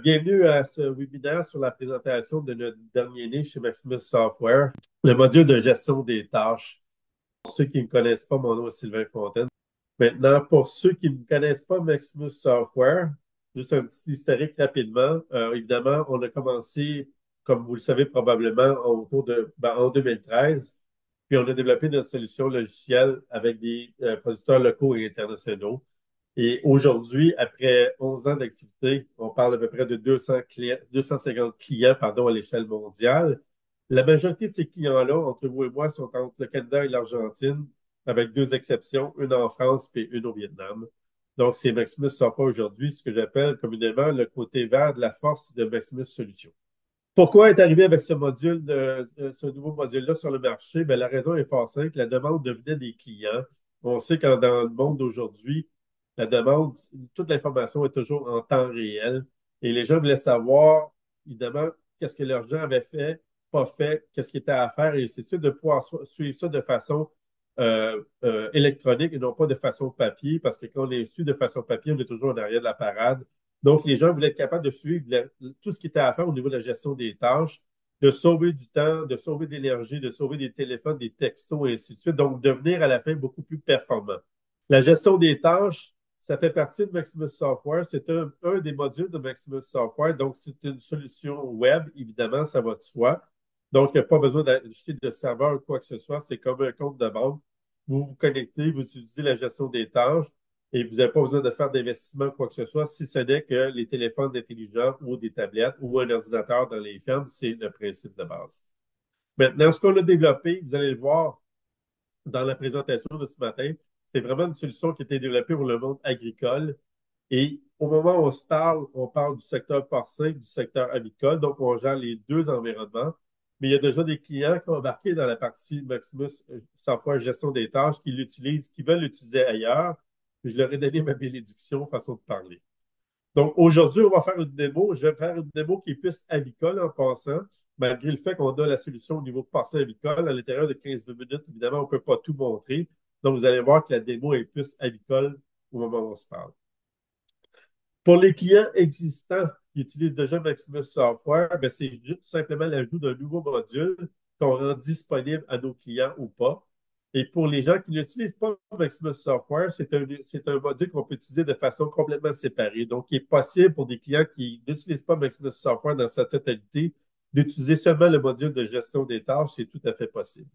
Bienvenue à ce webinaire sur la présentation de notre dernier né chez Maximus Software, le module de gestion des tâches. Pour ceux qui ne me connaissent pas, mon nom est Sylvain Fontaine. Maintenant, pour ceux qui ne connaissent pas Maximus Software, juste un petit historique rapidement. Évidemment, on a commencé, comme vous le savez probablement, en 2013, puis on a développé notre solution logicielle avec des producteurs locaux et internationaux. Et aujourd'hui, après 11 ans d'activité, on parle à peu près de 200 clients, 250 clients, pardon, à l'échelle mondiale. La majorité de ces clients-là, entre vous et moi, sont entre le Canada et l'Argentine, avec deux exceptions, une en France et une au Vietnam. Donc, c'est Maximus Software aujourd'hui, ce que j'appelle communément le côté vert de la force de Maximus Solutions. Pourquoi est arrivé avec ce nouveau module-là sur le marché? Bien, la raison est fort simple. La demande devenait des clients. On sait que dans le monde d'aujourd'hui, la demande, toute l'information est toujours en temps réel. Et les gens voulaient savoir, évidemment, qu'est-ce que leurs gens avaient fait, pas fait, qu'est-ce qui était à faire. Et c'est sûr de pouvoir suivre ça de façon électronique et non pas de façon papier, parce que quand on est su de façon papier, on est toujours en arrière de la parade. Donc, les gens voulaient être capables de suivre tout ce qui était à faire au niveau de la gestion des tâches, de sauver du temps, de sauver de l'énergie, de sauver des téléphones, des textos, et ainsi de suite. Donc, devenir à la fin beaucoup plus performant. La gestion des tâches, ça fait partie de Maximus Software. C'est un des modules de Maximus Software. Donc, c'est une solution web, évidemment, ça va de soi. Donc, il n'y a pas besoin d'acheter de serveur ou quoi que ce soit. C'est comme un compte de banque. Vous vous connectez, vous utilisez la gestion des tâches et vous n'avez pas besoin de faire d'investissement ou quoi que ce soit, si ce n'est que les téléphones intelligents ou des tablettes ou un ordinateur dans les fermes, c'est le principe de base. Maintenant, ce qu'on a développé, vous allez le voir dans la présentation de ce matin, c'est vraiment une solution qui a été développée pour le monde agricole. Et au moment où on parle du secteur porcin, du secteur avicole, donc on gère les deux environnements. Mais il y a déjà des clients qui ont embarqué dans la partie Maximus Software gestion des tâches, qui l'utilisent, qui veulent l'utiliser ailleurs. Je leur ai donné ma bénédiction, façon de parler. Donc aujourd'hui, on va faire une démo. Je vais faire une démo qui est plus avicole en passant, malgré le fait qu'on a la solution au niveau porcin avicole. À l'intérieur de 15 minutes, évidemment, on ne peut pas tout montrer. Donc vous allez voir que la démo est plus avicole au moment où on se parle. Pour les clients existants qui utilisent déjà Maximus Software, ben, c'est tout simplement l'ajout d'un nouveau module qu'on rend disponible à nos clients ou pas. Et pour les gens qui n'utilisent pas Maximus Software, c'est un module qu'on peut utiliser de façon complètement séparée. Donc, il est possible pour des clients qui n'utilisent pas Maximus Software dans sa totalité d'utiliser seulement le module de gestion des tâches. C'est tout à fait possible.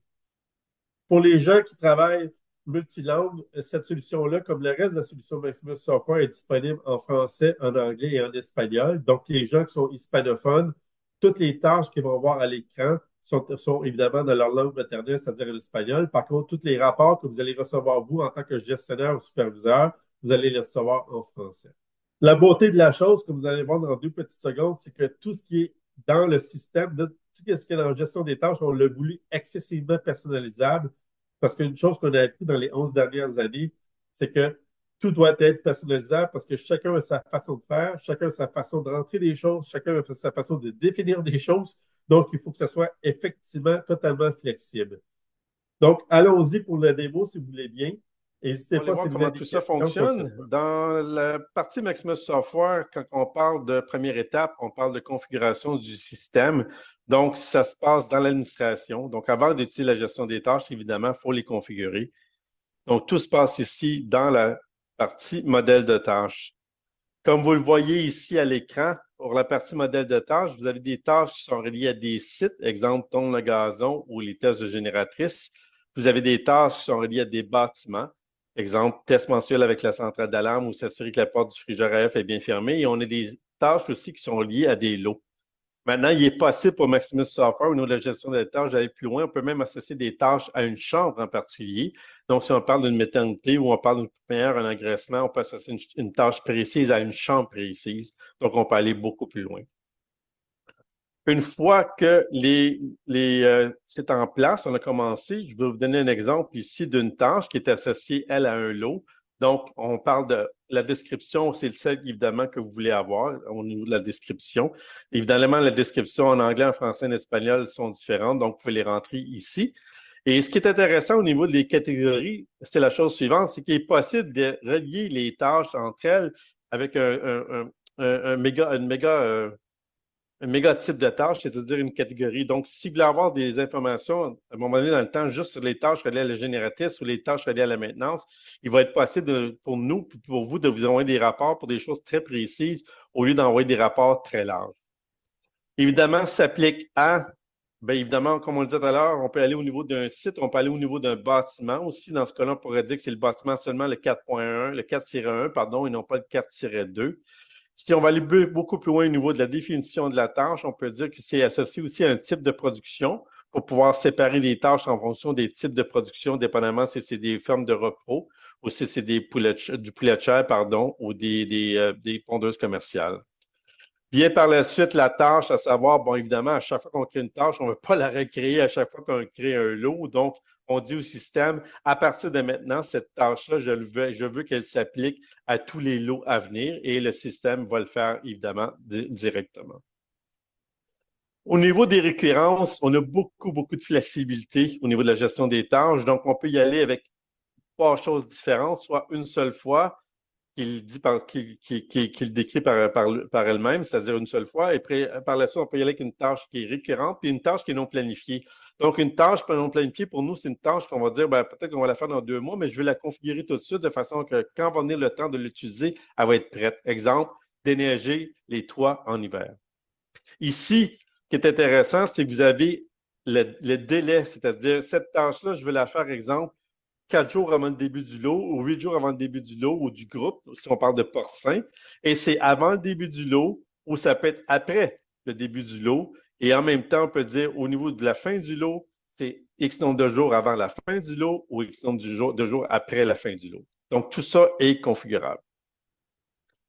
Pour les gens qui travaillent multilingue, cette solution-là, comme le reste de la solution Maximus Software, est disponible en français, en anglais et en espagnol. Donc, les gens qui sont hispanophones, toutes les tâches qu'ils vont voir à l'écran sont évidemment dans leur langue maternelle, c'est-à-dire l'espagnol. Par contre, tous les rapports que vous allez recevoir, vous, en tant que gestionnaire ou superviseur, vous allez les recevoir en français. La beauté de la chose, comme vous allez voir dans 2 petites secondes, c'est que tout ce qui est dans le système, tout ce qui est dans la gestion des tâches, on l'a voulu excessivement personnalisable parce qu'une chose qu'on a appris dans les 11 dernières années, c'est que tout doit être personnalisable parce que chacun a sa façon de faire, chacun a sa façon de rentrer des choses, chacun a sa façon de définir des choses. Donc, il faut que ce soit effectivement totalement flexible. Donc, allons-y pour la démo si vous voulez bien. On N'hésitez va aller pas voir si vous comment avez tout des ça questions, quoi que ce fonctionne. soit. Dans la partie Maximus Software, quand on parle de première étape, on parle de configuration du système. Donc, ça se passe dans l'administration. Donc, avant d'utiliser la gestion des tâches, évidemment, il faut les configurer. Donc, tout se passe ici dans la partie modèle de tâches. Comme vous le voyez ici à l'écran, pour la partie modèle de tâches, vous avez des tâches qui sont reliées à des sites, exemple, tourne le gazon ou les tests de génératrice. Vous avez des tâches qui sont reliées à des bâtiments, exemple, test mensuel avec la centrale d'alarme ou s'assurer que la porte du frigidaire est bien fermée. Et on a des tâches aussi qui sont liées à des lots. Maintenant, il est possible pour Maximus Software, au niveau de la gestion des tâches, d'aller plus loin. On peut même associer des tâches à une chambre en particulier. Donc, si on parle d'une maternité ou on parle d'une première, un engraissement, on peut associer une tâche précise à une chambre précise. Donc, on peut aller beaucoup plus loin. Une fois que c'est en place, on a commencé, je vais vous donner un exemple ici d'une tâche qui est associée, elle, à un lot. Donc, on parle de la description, c'est celle évidemment que vous voulez avoir au niveau de la description. Évidemment, la description en anglais, en français, en espagnol sont différentes, donc vous pouvez les rentrer ici. Et ce qui est intéressant au niveau des catégories, c'est la chose suivante, c'est qu'il est possible de relier les tâches entre elles avec un méga type de tâche, c'est-à-dire une catégorie. Donc, si vous voulez avoir des informations à un moment donné dans le temps, juste sur les tâches reliées à la génératrice ou les tâches reliées à la maintenance, il va être possible pour nous, pour vous, de vous envoyer des rapports pour des choses très précises au lieu d'envoyer des rapports très larges. Évidemment, ça s'applique à, bien évidemment, comme on le disait tout à l'heure, on peut aller au niveau d'un site, on peut aller au niveau d'un bâtiment aussi. Dans ce cas-là, on pourrait dire que c'est le bâtiment seulement le 4.1, le 4-1, pardon, et non pas le 4-2. Si on va aller beaucoup plus loin au niveau de la définition de la tâche, on peut dire que c'est associé aussi à un type de production pour pouvoir séparer les tâches en fonction des types de production, dépendamment si c'est des fermes de repos ou si c'est du poulet de chair, pardon, ou des pondeuses commerciales. Vient par la suite la tâche, à savoir, bon, évidemment, à chaque fois qu'on crée une tâche, on ne veut pas la recréer à chaque fois qu'on crée un lot. Donc, on dit au système, à partir de maintenant, cette tâche-là, je veux qu'elle s'applique à tous les lots à venir et le système va le faire, évidemment, directement. Au niveau des récurrences, on a beaucoup de flexibilité au niveau de la gestion des tâches. Donc, on peut y aller avec trois choses différentes, soit une seule fois, qu'il décrit par elle-même, c'est-à-dire une seule fois. Et par la suite, on peut y aller avec une tâche qui est récurrente puis une tâche qui est non planifiée. Donc, une tâche non planifiée, pour nous, c'est une tâche qu'on va dire, ben, peut-être qu'on va la faire dans 2 mois, mais je vais la configurer tout de suite de façon que quand va venir le temps de l'utiliser, elle va être prête. Exemple, déneiger les toits en hiver. Ici, ce qui est intéressant, c'est que vous avez le délai, c'est-à-dire cette tâche-là, je vais la faire, exemple, 4 jours avant le début du lot ou 8 jours avant le début du lot ou du groupe, si on parle de porcin. Et c'est avant le début du lot ou ça peut être après le début du lot. Et en même temps, on peut dire au niveau de la fin du lot, c'est X nombre de jours avant la fin du lot ou X nombre de jours après la fin du lot. Donc, tout ça est configurable.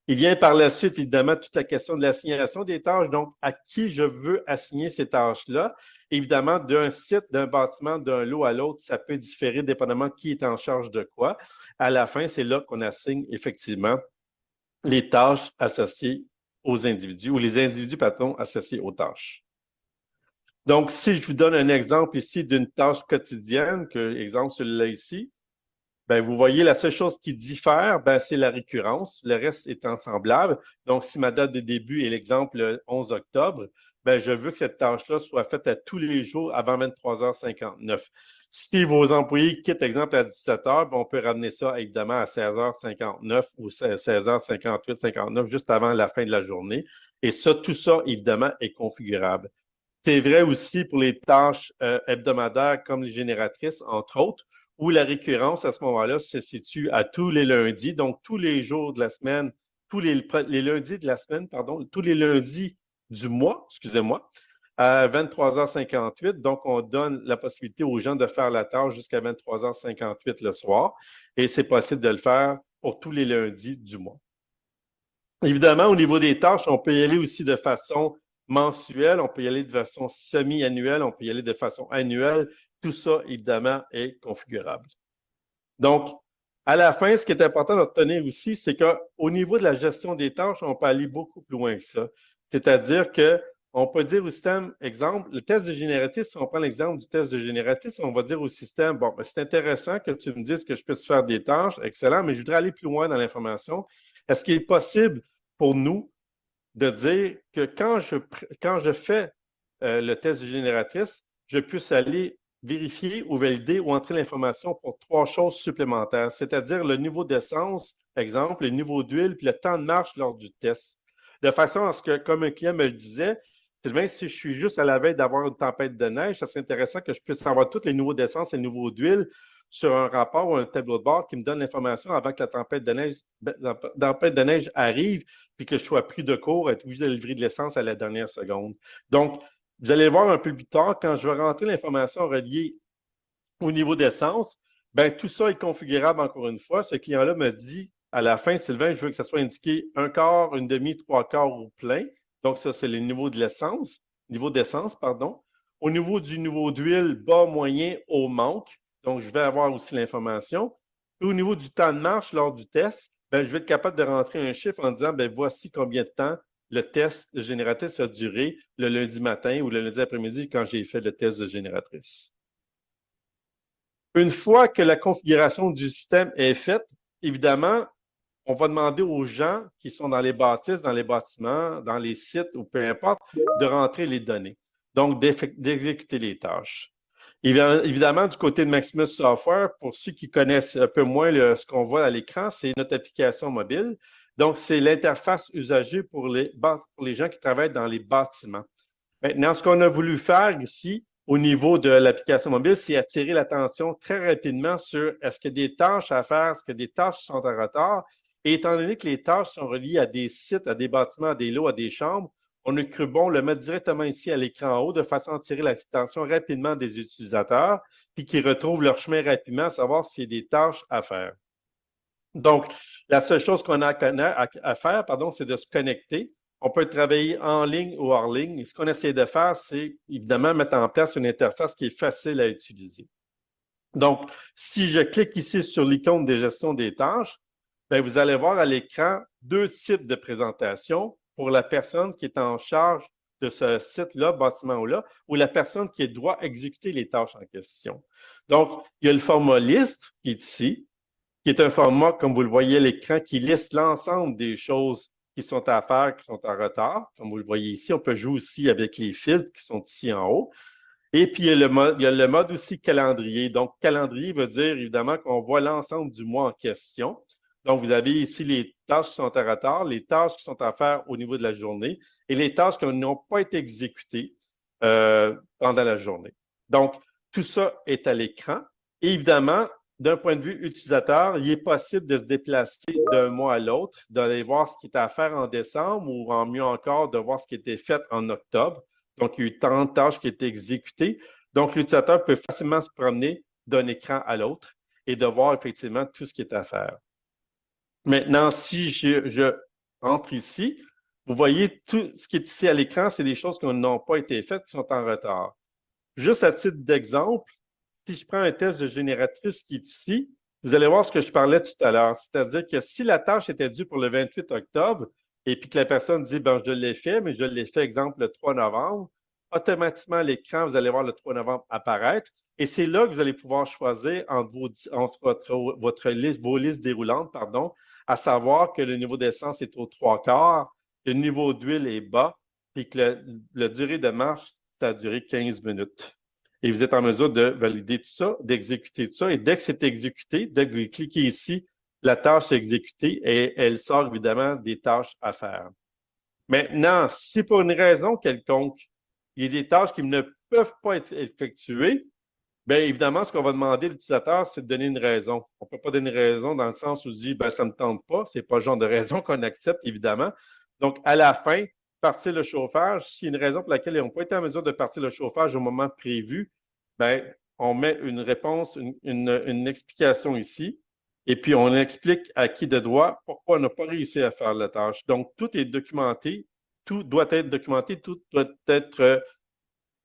Il vient par la suite, évidemment, toute la question de l'assignation des tâches. Donc, à qui je veux assigner ces tâches-là? Évidemment, d'un site, d'un bâtiment, d'un lot à l'autre, ça peut différer dépendamment qui est en charge de quoi. À la fin, c'est là qu'on assigne effectivement les tâches associées aux individus ou les individus, pardon, associés aux tâches. Donc, si je vous donne un exemple ici d'une tâche quotidienne, exemple celui-là ici, ben, vous voyez, la seule chose qui diffère, ben, c'est la récurrence. Le reste est semblable. Donc, si ma date de début est l'exemple le 11 octobre, ben, je veux que cette tâche-là soit faite à tous les jours avant 23h59. Si vos employés quittent, exemple, à 17h, ben, on peut ramener ça évidemment à 16h59 ou 16h58, 59, juste avant la fin de la journée. Et ça, tout ça, évidemment, est configurable. C'est vrai aussi pour les tâches hebdomadaires comme les génératrices, entre autres, où la récurrence à ce moment-là se situe à tous les lundis, donc tous les jours de la semaine, les lundis de la semaine, pardon, tous les lundis du mois, excusez-moi, à 23h58. Donc, on donne la possibilité aux gens de faire la tâche jusqu'à 23h58 le soir et c'est possible de le faire pour tous les lundis du mois. Évidemment, au niveau des tâches, on peut y aller aussi de façon mensuelle, on peut y aller de façon semi-annuelle, on peut y aller de façon annuelle. Tout ça, évidemment, est configurable. Donc, à la fin, ce qui est important de retenir aussi, c'est qu'au niveau de la gestion des tâches, on peut aller beaucoup plus loin que ça. C'est-à-dire qu'on peut dire au système, exemple, le test de génératrice, si on prend l'exemple du test de génératrice, on va dire au système, bon, ben, c'est intéressant que tu me dises que je puisse faire des tâches, excellent, mais je voudrais aller plus loin dans l'information. Est-ce qu'il est possible pour nous de dire que quand je fais le test de génératrice, je puisse aller vérifier ou valider ou entrer l'information pour 3 choses supplémentaires, c'est-à-dire le niveau d'essence, exemple, le niveau d'huile, puis le temps de marche lors du test. De façon à ce que, comme un client me le disait, Sylvain, si je suis juste à la veille d'avoir une tempête de neige, ça serait intéressant que je puisse avoir tous les niveaux d'essence et les niveaux d'huile sur un rapport ou un tableau de bord qui me donne l'information avant que la tempête de neige arrive, puis que je sois pris de court, être obligé de livrer de l'essence à la dernière seconde. Donc, vous allez le voir un peu plus tard, quand je vais rentrer l'information reliée au niveau d'essence, ben, tout ça est configurable encore une fois. Ce client-là me dit à la fin, Sylvain, je veux que ça soit indiqué un quart, une demi, 3 quarts ou plein. Donc, ça, c'est le niveau de l'essence, niveau d'essence, pardon. Au niveau du niveau d'huile, bas, moyen, haut, manque. Donc, je vais avoir aussi l'information. Au niveau du temps de marche lors du test, ben, je vais être capable de rentrer un chiffre en disant, ben, voici combien de temps le test de génératrice a duré le lundi matin ou le lundi après-midi quand j'ai fait le test de génératrice. Une fois que la configuration du système est faite, évidemment, on va demander aux gens qui sont dans les bâtisses, dans les bâtiments, dans les sites ou peu importe, de rentrer les données. Donc, d'exécuter les tâches. Évidemment, du côté de Maximus Software, pour ceux qui connaissent un peu moins ce qu'on voit à l'écran, c'est notre application mobile. Donc, c'est l'interface usagée pour les gens qui travaillent dans les bâtiments. Maintenant, ce qu'on a voulu faire ici, au niveau de l'application mobile, c'est attirer l'attention très rapidement sur est-ce qu'il y a des tâches à faire, est-ce qu'il y a des tâches qui sont en retard. Et étant donné que les tâches sont reliées à des sites, à des bâtiments, à des lots, à des chambres, on a cru bon le mettre directement ici à l'écran en haut de façon à attirer l'attention rapidement des utilisateurs, puis qu'ils retrouvent leur chemin rapidement, à savoir s'il y a des tâches à faire. Donc, la seule chose qu'on a à faire, c'est de se connecter. On peut travailler en ligne ou hors ligne. Et ce qu'on essaie de faire, c'est évidemment mettre en place une interface qui est facile à utiliser. Donc, si je clique ici sur l'icône de gestion des tâches, bien, vous allez voir à l'écran deux sites de présentation pour la personne qui est en charge de ce site-là, bâtiment-là, ou la personne qui doit exécuter les tâches en question. Donc, il y a le format liste qui est ici, qui est un format, comme vous le voyez à l'écran, qui liste l'ensemble des choses qui sont à faire, qui sont en retard. Comme vous le voyez ici, on peut jouer aussi avec les filtres qui sont ici en haut. Et puis, il y a le mode aussi calendrier. Donc, calendrier veut dire évidemment qu'on voit l'ensemble du mois en question. Donc, vous avez ici les tâches qui sont en retard, les tâches qui sont à faire au niveau de la journée et les tâches qui n'ont pas été exécutées pendant la journée. Donc, tout ça est à l'écran. Et évidemment, d'un point de vue utilisateur, il est possible de se déplacer d'un mois à l'autre, d'aller voir ce qui est à faire en décembre ou en mieux encore, de voir ce qui a été fait en octobre. Donc, il y a eu 30 tâches qui ont été exécutées. Donc, l'utilisateur peut facilement se promener d'un écran à l'autre et de voir effectivement tout ce qui est à faire. Maintenant, si je entre ici, vous voyez tout ce qui est ici à l'écran, c'est des choses qui n'ont pas été faites, qui sont en retard. Juste à titre d'exemple, si je prends un test de génératrice qui est ici, vous allez voir ce que je parlais tout à l'heure. C'est-à-dire que si la tâche était due pour le 28 octobre et puis que la personne dit, ben, je l'ai fait, mais je l'ai fait, exemple, le 3 novembre, automatiquement, à l'écran, vous allez voir le 3 novembre apparaître. Et c'est là que vous allez pouvoir choisir entre vos listes déroulantes, à savoir que le niveau d'essence est aux 3/4, le niveau d'huile est bas, puis que la durée de marche, ça a duré 15 minutes. Et vous êtes en mesure de valider tout ça, d'exécuter tout ça. Et dès que c'est exécuté, dès que vous cliquez ici, la tâche est exécutée et elle sort évidemment des tâches à faire. Maintenant, si pour une raison quelconque, il y a des tâches qui ne peuvent pas être effectuées, bien évidemment, ce qu'on va demander à l'utilisateur, c'est de donner une raison. On ne peut pas donner une raison dans le sens où on dit, ben, ça ne me tente pas. Ce n'est pas le genre de raison qu'on accepte, évidemment. Donc, à la fin, partir le chauffage, s'il y a une raison pour laquelle ils n'ont pas été en mesure de partir le chauffage au moment prévu, ben, on met une réponse, une explication ici, et puis on explique à qui de droit pourquoi on n'a pas réussi à faire la tâche. Donc, tout est documenté, tout doit être documenté, tout doit être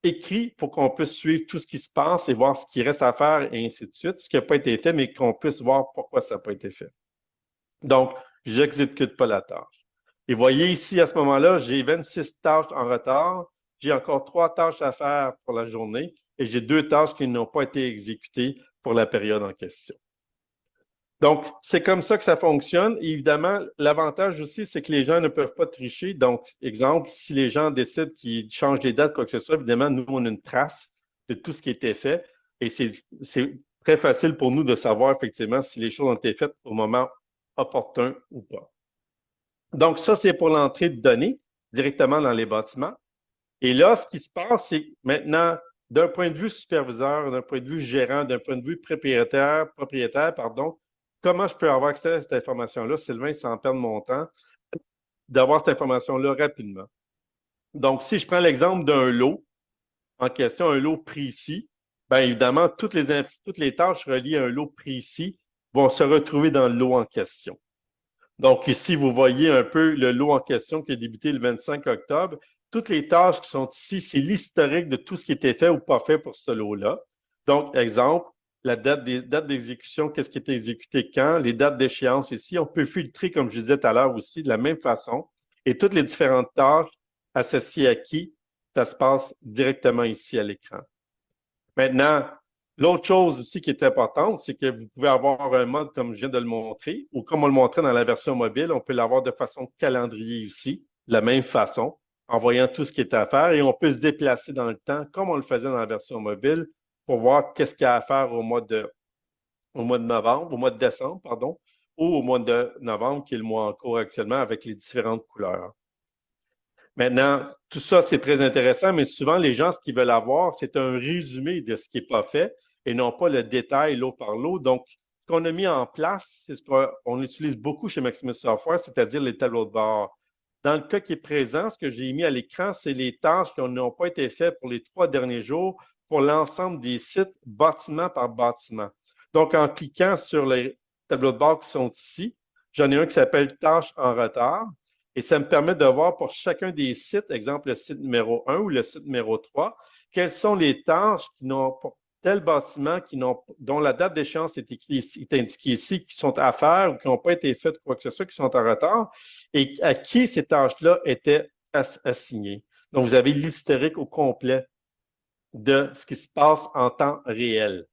écrit pour qu'on puisse suivre tout ce qui se passe et voir ce qui reste à faire et ainsi de suite, ce qui n'a pas été fait, mais qu'on puisse voir pourquoi ça n'a pas été fait. Donc, je n'exécute pas la tâche. Et voyez ici, à ce moment-là, j'ai 26 tâches en retard. J'ai encore 3 tâches à faire pour la journée et j'ai 2 tâches qui n'ont pas été exécutées pour la période en question. Donc, c'est comme ça que ça fonctionne. Et évidemment, l'avantage aussi, c'est que les gens ne peuvent pas tricher. Donc, exemple, si les gens décident qu'ils changent les dates, quoi que ce soit, évidemment, nous, on a une trace de tout ce qui a été fait. Et c'est très facile pour nous de savoir effectivement si les choses ont été faites au moment opportun ou pas. Donc, ça, c'est pour l'entrée de données directement dans les bâtiments. Et là, ce qui se passe, c'est maintenant, d'un point de vue superviseur, d'un point de vue gérant, d'un point de vue propriétaire, comment je peux avoir accès à cette information-là, Sylvain, sans perdre mon temps, d'avoir cette information-là rapidement. Donc, si je prends l'exemple d'un lot en question, un lot précis, bien évidemment, toutes les tâches reliées à un lot précis vont se retrouver dans le lot en question. Donc, ici, vous voyez un peu le lot en question qui a débuté le 25 octobre. Toutes les tâches qui sont ici, c'est l'historique de tout ce qui était fait ou pas fait pour ce lot-là. Donc, exemple, la date d'exécution, qu'est-ce qui était exécuté quand, les dates d'échéance ici. On peut filtrer, comme je disais tout à l'heure aussi, de la même façon. Et toutes les différentes tâches associées à qui, ça se passe directement ici à l'écran. Maintenant, L'autre chose aussi qui est importante, c'est que vous pouvez avoir un mode comme je viens de le montrer, ou comme on le montrait dans la version mobile, on peut l'avoir de façon calendrier aussi, de la même façon, en voyant tout ce qui est à faire, et on peut se déplacer dans le temps, comme on le faisait dans la version mobile, pour voir qu'est-ce qu'il y a à faire au mois de novembre, au mois de décembre, pardon, ou au mois de novembre, qui est le mois en cours actuellement, avec les différentes couleurs. Maintenant, tout ça, c'est très intéressant, mais souvent, les gens, ce qu'ils veulent avoir, c'est un résumé de ce qui n'est pas fait et non pas le détail lot par lot. Donc, ce qu'on a mis en place, c'est ce qu'on utilise beaucoup chez Maximus Software, c'est-à-dire les tableaux de bord. Dans le cas qui est présent, ce que j'ai mis à l'écran, c'est les tâches qui n'ont pas été faites pour les 3 derniers jours pour l'ensemble des sites, bâtiment par bâtiment. Donc, en cliquant sur les tableaux de bord qui sont ici, j'en ai un qui s'appelle Tâches en retard. Et ça me permet de voir pour chacun des sites, exemple le site numéro 1 ou le site numéro 3, quelles sont les tâches qui n'ont pour tel bâtiment dont la date d'échéance est indiquée ici, qui sont à faire ou qui n'ont pas été faites, quoi que ce soit, qui sont en retard, et à qui ces tâches-là étaient assignées. Donc, vous avez l'historique au complet de ce qui se passe en temps réel.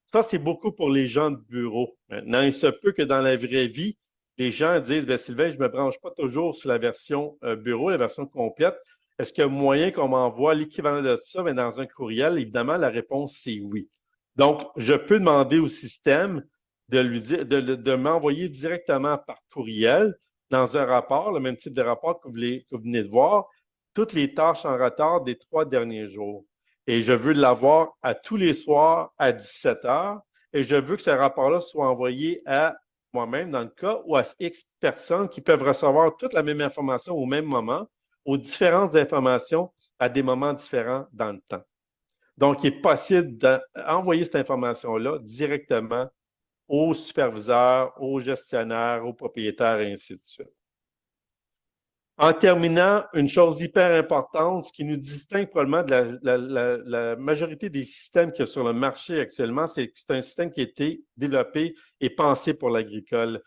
Ça, c'est beaucoup pour les gens de bureau. Maintenant, il se peut que dans la vraie vie, les gens disent, ben, Sylvain, je ne me branche pas toujours sur la version bureau, la version complète. Est-ce qu'il y a moyen qu'on m'envoie l'équivalent de ça, mais dans un courriel? Évidemment, la réponse, c'est oui. Donc, je peux demander au système de lui dire, de m'envoyer directement par courriel dans un rapport, le même type de rapport que vous venez de voir, toutes les tâches en retard des 3 derniers jours. Et je veux l'avoir à tous les soirs à 17 heures. Et je veux que ce rapport-là soit envoyé à moi-même, dans le cas, ou à X personnes qui peuvent recevoir toute la même information au même moment, aux différentes informations à des moments différents dans le temps. Donc, il est possible d'envoyer cette information-là directement aux superviseurs, aux gestionnaires, aux propriétaires, et ainsi de suite. En terminant, une chose hyper importante, ce qui nous distingue probablement de la majorité des systèmes qu'il y a sur le marché actuellement, c'est que c'est un système qui a été développé et pensé pour l'agricole.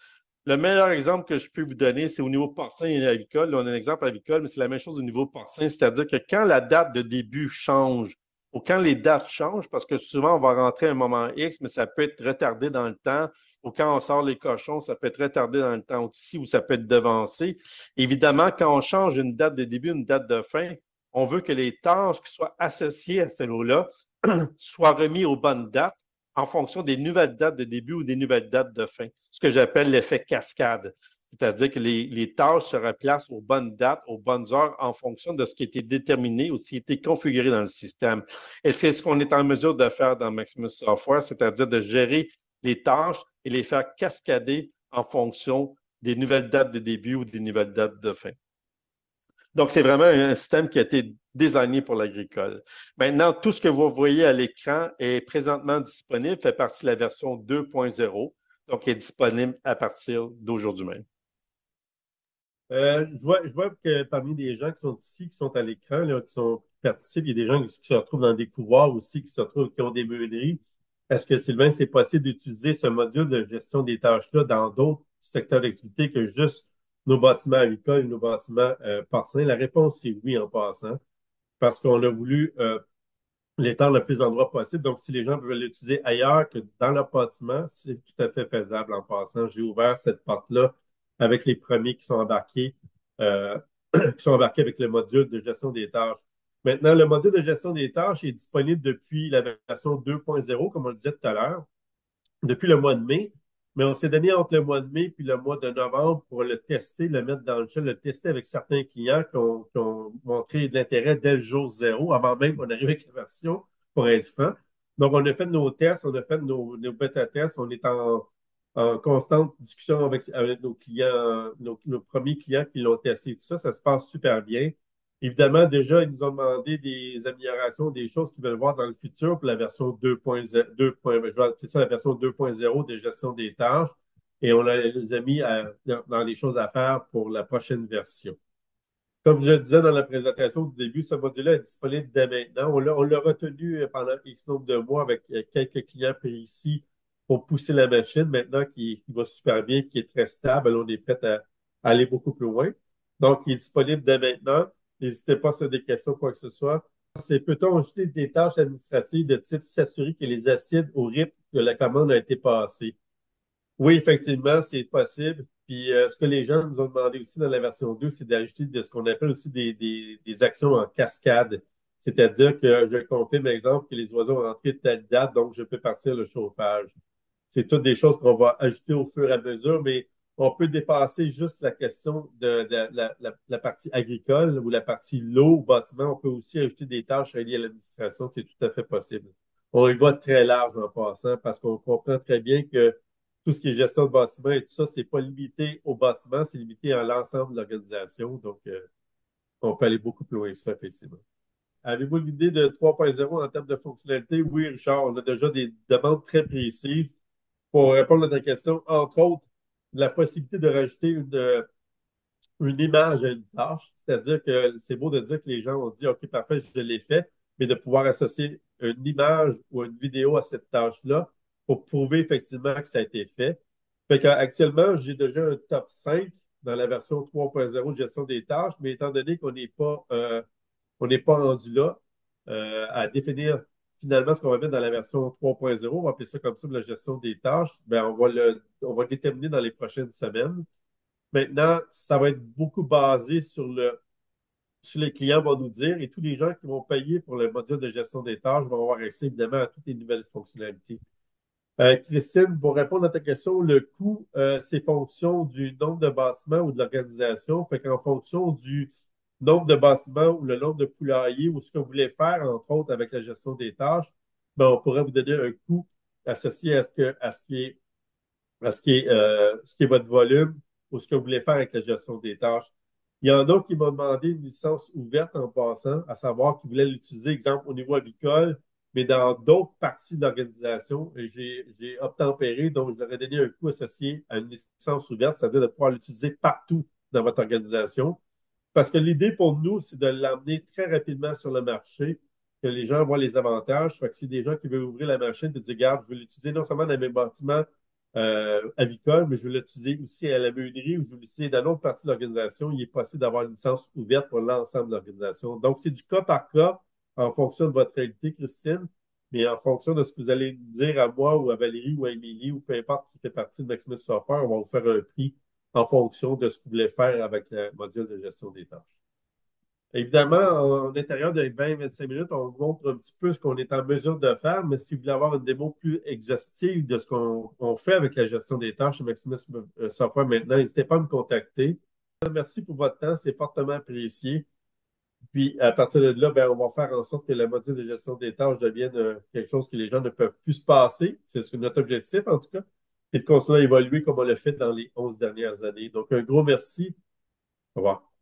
Le meilleur exemple que je peux vous donner, c'est au niveau porcin et avicole. Là, on a un exemple avicole, mais c'est la même chose au niveau porcin, c'est-à-dire que quand la date de début change, ou quand les dates changent, parce que souvent on va rentrer à un moment X, mais ça peut être retardé dans le temps, ou quand on sort les cochons, ça peut être retardé dans le temps aussi, ou ça peut être devancé. Évidemment, quand on change une date de début, une date de fin, on veut que les tâches qui soient associées à ce lot-là soient remises aux bonnes dates en fonction des nouvelles dates de début ou des nouvelles dates de fin, ce que j'appelle l'effet cascade. C'est-à-dire que les tâches se replacent aux bonnes dates, aux bonnes heures, en fonction de ce qui a été déterminé ou ce qui a été configuré dans le système. Et c'est ce qu'on est en mesure de faire dans Maximus Software, c'est-à-dire de gérer les tâches et les faire cascader en fonction des nouvelles dates de début ou des nouvelles dates de fin. Donc, c'est vraiment un système qui a été designé pour l'agricole. Maintenant, tout ce que vous voyez à l'écran est présentement disponible, fait partie de la version 2.0, donc est disponible à partir d'aujourd'hui même. Je vois que parmi les gens qui sont ici, qui sont à l'écran, là, qui participent, il y a des gens qui se retrouvent dans des couloirs aussi, qui ont des meuneries. Est-ce que, Sylvain, c'est possible d'utiliser ce module de gestion des tâches-là dans d'autres secteurs d'activité que juste nos bâtiments agricoles et nos bâtiments porcins? La réponse, c'est oui en passant, parce qu'on a voulu l'étendre le plus d'endroits possible. Donc, si les gens veulent l'utiliser ailleurs que dans leur bâtiment, c'est tout à fait faisable en passant. J'ai ouvert cette porte-là avec les premiers euh, qui sont embarqués avec le module de gestion des tâches. Maintenant, le module de gestion des tâches est disponible depuis la version 2.0, comme on le disait tout à l'heure, depuis le mois de mai. Mais on s'est donné entre le mois de mai puis le mois de novembre pour le tester, le mettre dans le jeu, le tester avec certains clients qui ont montré de l'intérêt dès le jour zéro, avant même qu'on arrive avec la version, pour être franc. Donc, on a fait nos tests, on a fait nos bêta-tests, on est en constante discussion avec nos clients, nos premiers clients qui l'ont testé, tout ça, ça se passe super bien. Évidemment, déjà, ils nous ont demandé des améliorations, des choses qu'ils veulent voir dans le futur pour la version 2.0, je vais appeler ça la version 2.0 de gestion des tâches. Et on les a mis dans les choses à faire pour la prochaine version. Comme je le disais dans la présentation du début, ce module-là est disponible dès maintenant. On l'a retenu pendant X nombre de mois avec quelques clients précis pour pousser la machine. Maintenant, qui va super bien, qui est très stable, on est prêt à aller beaucoup plus loin. Donc, il est disponible dès maintenant. N'hésitez pas sur des questions, quoi que ce soit. C'est peut-on ajouter des tâches administratives de type s'assurer que les acides au rythme de la commande a été passés? Oui, effectivement, c'est possible. Puis ce que les gens nous ont demandé aussi dans la version 2, c'est d'ajouter de ce qu'on appelle aussi des actions en cascade. C'est-à-dire que je confirme, par exemple, que les oiseaux ont rentré de telle date, donc je peux partir le chauffage. C'est toutes des choses qu'on va ajouter au fur et à mesure, mais on peut dépasser juste la question de la partie agricole ou la partie l'eau au bâtiment. On peut aussi ajouter des tâches reliées à l'administration. C'est tout à fait possible. On y va très large en passant parce qu'on comprend très bien que tout ce qui est gestion de bâtiment et tout ça, c'est pas limité au bâtiment, c'est limité à l'ensemble de l'organisation. Donc, on peut aller beaucoup plus loin que ça, effectivement. Avez-vous l'idée de 3.0 en termes de fonctionnalité? Oui, Richard, on a déjà des demandes très précises pour répondre à ta question. Entre autres, la possibilité de rajouter une image à une tâche. C'est-à-dire que c'est beau de dire que les gens ont dit, OK, parfait, je l'ai fait, mais de pouvoir associer une image ou une vidéo à cette tâche-là pour prouver effectivement que ça a été fait. Fait qu'actuellement, j'ai déjà un top 5 dans la version 3.0 de gestion des tâches, mais étant donné on n'est pas rendu là à définir finalement ce qu'on va mettre dans la version 3.0, on va appeler ça comme ça, de la gestion des tâches, ben on va le déterminer dans les prochaines semaines. Maintenant, ça va être beaucoup basé sur les clients vont nous dire et tous les gens qui vont payer pour le module de gestion des tâches vont avoir accès évidemment à toutes les nouvelles fonctionnalités. Christine, pour répondre à ta question, le coût, c'est fonction du nombre de bâtiments ou de l'organisation. Fait qu'en fonction du nombre de bâtiments ou le nombre de poulaillers ou ce que vous voulez faire, entre autres, avec la gestion des tâches, ben, on pourrait vous donner un coût associé ce qui est votre volume ou ce que vous voulez faire avec la gestion des tâches. Il y en a qui m'ont demandé une licence ouverte en passant, à savoir qu'ils voulaient l'utiliser, exemple, au niveau agricole, mais dans d'autres parties de l'organisation. Et j'ai obtempéré, donc je leur ai donné un coût associé à une licence ouverte, c'est-à-dire de pouvoir l'utiliser partout dans votre organisation. Parce que l'idée pour nous, c'est de l'emmener très rapidement sur le marché, que les gens voient les avantages. Fait que c'est des gens qui veulent ouvrir la machine et dire, regarde, je veux l'utiliser non seulement dans mes bâtiments avicoles, mais je veux l'utiliser aussi à la meunerie ou je veux l'utiliser dans d'autres parties de l'organisation. Il est possible d'avoir une licence ouverte pour l'ensemble de l'organisation. Donc, c'est du cas par cas en fonction de votre réalité, Christine, mais en fonction de ce que vous allez dire à moi ou à Valérie ou à Émilie ou peu importe qui fait partie de Maximus Software, on va vous faire un prix en fonction de ce que vous voulez faire avec le module de gestion des tâches. Évidemment, en intérieur de 20-25 minutes, on vous montre un petit peu ce qu'on est en mesure de faire, mais si vous voulez avoir une démo plus exhaustive de ce qu'on fait avec la gestion des tâches chez Maximus Software maintenant, n'hésitez pas à me contacter. Merci pour votre temps, c'est fortement apprécié. Puis, à partir de là, ben, on va faire en sorte que le module de gestion des tâches devienne quelque chose que les gens ne peuvent plus se passer. C'est notre objectif, en tout cas, et de continuer à évoluer comme on l'a fait dans les 11 dernières années. Donc, un gros merci. Au revoir.